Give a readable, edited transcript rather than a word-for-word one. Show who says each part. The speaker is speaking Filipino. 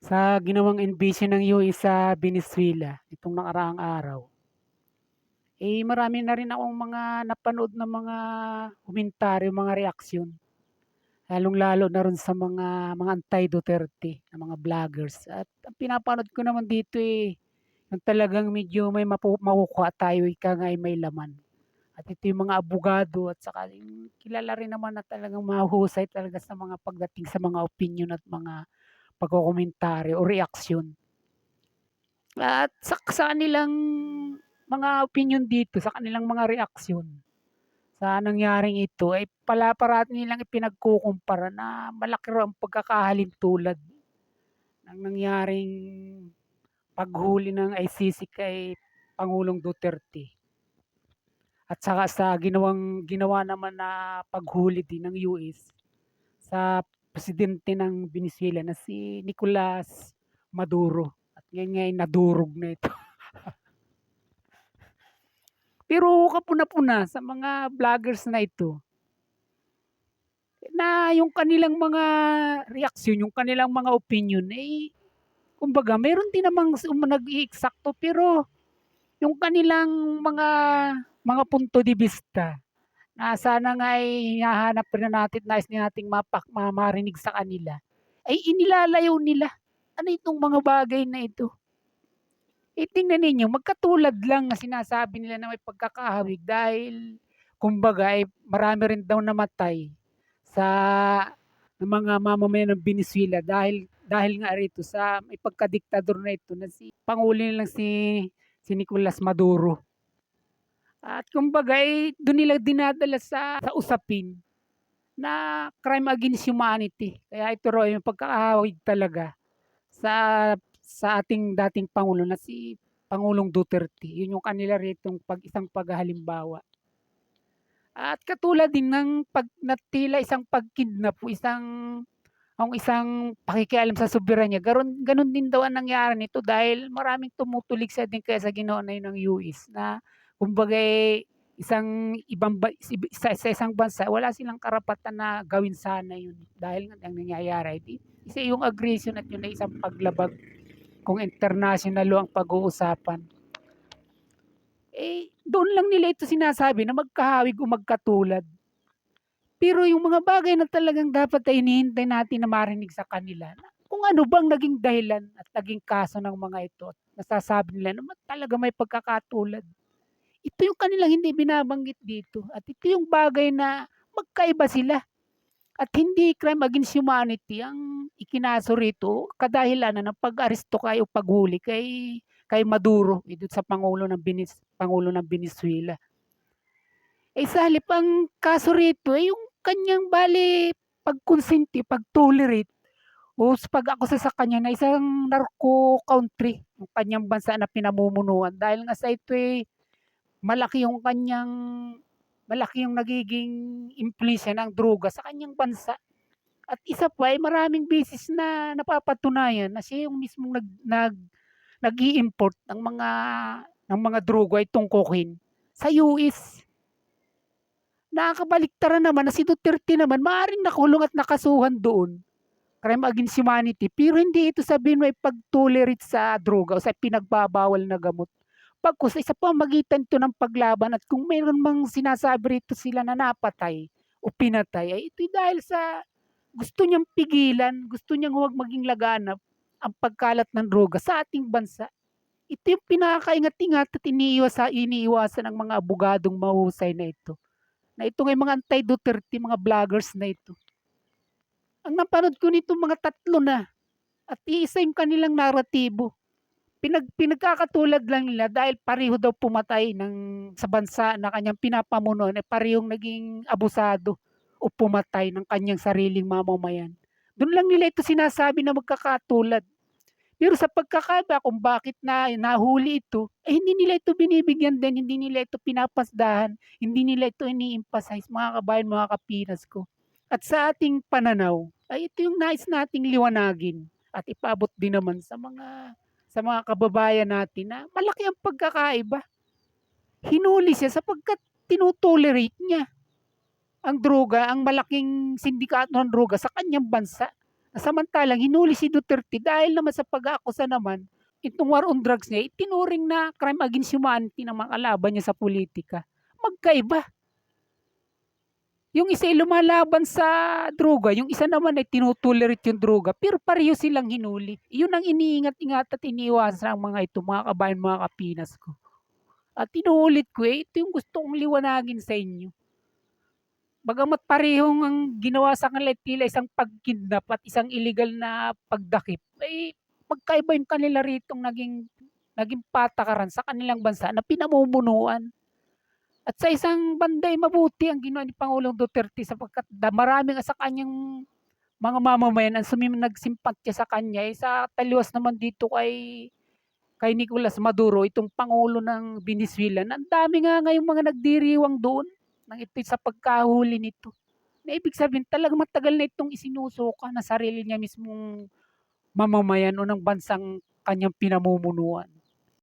Speaker 1: Sa ginawang imbisyon ng US sa Venezuela nitong nakaraang araw, marami na rin akong mga napanood na mga komentaryo, mga reaksyon. Lalong-lalo na ron sa mga anti-Duterte na mga vloggers at ang pinapanood ko naman dito, yung talagang medyo may makukuha tayo, ika nga ay may laman. At ito yung mga abogado at saka yung kilala rin naman na talagang mahuhusay talaga sa mga pagdating sa mga opinyon at mga pagkokomentaryo o reaksyon. At sa kanilang mga opinyon dito, sa kanilang mga reaksyon sa nangyaring ito ay parati nilang ipinagkukumpara na malaki raw ang pagkakahalintulad ng nangyaring paghuli ng ICC kay Pangulong Duterte. At saka sa ginawa naman na paghuli din ng US sa presidente ng Venezuela na si Nicolas Maduro. At ngayon nga ay nadurog na ito. Pero kapuna-puna sa mga vloggers na ito, na yung kanilang mga reaksyon, yung kanilang mga opinion, kumbaga meron din namang nag-iieksakto pero yung kanilang mga punto de vista na sana nga ay hinahanap rin natin, nais din nating marinig sa kanila, ay inilalayo nila. Ano itong mga bagay na ito? Tingnan ninyo, magkatulad lang na sinasabi nila na may pagkakahawig dahil kumbaga marami rin daw namatay sa ng mga mamamayan ng Venezuela dahil nga rito sa may pagkadiktador na ito na si Pangulo nilang si Nicolas Maduro. At kumbaga doon nila dinadala sa usapin na crime against humanity. Kaya ito raw yung pagkakahawig talaga sa sa ating dating Pangulo na si Pangulong Duterte. Yun yung kanila ritong isang paghahalimbawa. At katulad din ng tila isang pagkidnap o isang pakikialam sa soberanya, ganon din daw ang nangyari nito dahil maraming tumutulig sa din kaya sa ginawa na yun ng US na kumbaga sa isang bansa wala silang karapatan na gawin sana yun dahil nga ang nangyayari. Isa yung aggression at yun ay isang paglabag kung international law ang pag-uusapan. Doon lang nila ito sinasabi na magkahawig o magkatulad. Pero yung mga bagay na talagang dapat ay hinihintay natin na marinig sa kanila, kung ano bang naging dahilan at naging kaso ng mga ito at nasasabi nila naman talaga may pagkakatulad. Ito yung kanilang hindi binabanggit dito at ito yung bagay na magkaiba sila at hindi crime against humanity ang ikinaso rito kadahilanan ng pag-aresto kay o paghuli kay Maduro, dito sa Pangulo ng Venezuela. Sa halip ang kaso rito yung kanyang bale pag-consenti, pag-tolerate o pag-akusa sa kanya na isang narco country, yung kanyang bansa na pinamumunuan dahil nga sa ito malaki yung kanyang malaki yung nagiging impluwensya ng droga sa kanyang bansa. At isa pa maraming beses na napapatunayan na siya yung mismong nag-i-import ng mga droga itong cocaine sa US. Nakakabaliktaran naman na si Duterte naman maaaring nakulong at nakasuhan doon, crime against humanity, pero hindi ito sabihin may pag-tolerate sa droga o sa pinagbabawal na gamot. Bagkus sa pamamagitan ito ng paglaban at kung mayroon mang sinasabi rito sila na napatay o pinatay, ito'y dahil sa gusto niyang pigilan, gusto niyang huwag maging laganap ang pagkalat ng droga sa ating bansa. Ito yung pinakakaingat-ingat at iniiwasan ng mga abogadong mahusay na ito. Na ito ngay mga anti-Duterte, mga vloggers na ito. Ang napanood ko nito mga 3 na at iisa yung kanilang naratibo. Pinagkakatulad lang nila dahil pareho daw pumatay sa bansa na kanyang pinapamunuan parehong naging abusado o pumatay ng kanyang sariling mamamayan. Doon lang nila ito sinasabi na magkakatulad. Pero sa pagkakaiba kung bakit nahuli ito, hindi nila ito binibigyan din, hindi nila ito pinapasdahan, hindi nila ito ini-emphasize, mga kabayan, mga kapinas ko. At sa ating pananaw, ay ito yung nais nating liwanagin at ipaabot din naman sa mga kababayan natin na malaki ang pagkakaiba. Hinuli siya sapagkat tinutolerate niya ang droga, ang malaking sindikato ng droga sa kanyang bansa Samantalang hinuli si Duterte dahil naman sa pag-aakusa naman, itong war on drugs niya, itinuring na crime against humanity ng mga kalaban niya sa politika. Magkaiba. Yung isa ay lumalaban sa droga, yung isa naman ay tinutolerate yung droga, pero pareho silang hinuli. Yun ang iniingat-ingat at iniiwasan ng mga ito, mga kabayan, mga kapinas ko. At inuulit ko, ito yung gusto kong liwanagin sa inyo. Bagamat parehong ang ginawa sa kanila tila isang pagkidnap at isang illegal na pagdakip, ay magkaiba yung kanila ritong naging patakaran sa kanilang bansa na pinamumunuan. At sa isang banda ay mabuti ang ginawa ni Pangulong Duterte sapagkat maraming sa kanyang mga mamamayan ang nagsimpatya sa kanya. Sa taliwas naman dito kay Nicolas Maduro, itong Pangulo ng Venezuela, ang dami nga ngayong mga nagdiriwang doon ng ito sa pagkahuli nito. Na ibig sabihin talagang matagal na itong isinusuka na sarili niya mismong mamamayan o ng bansang kanyang pinamumunuan.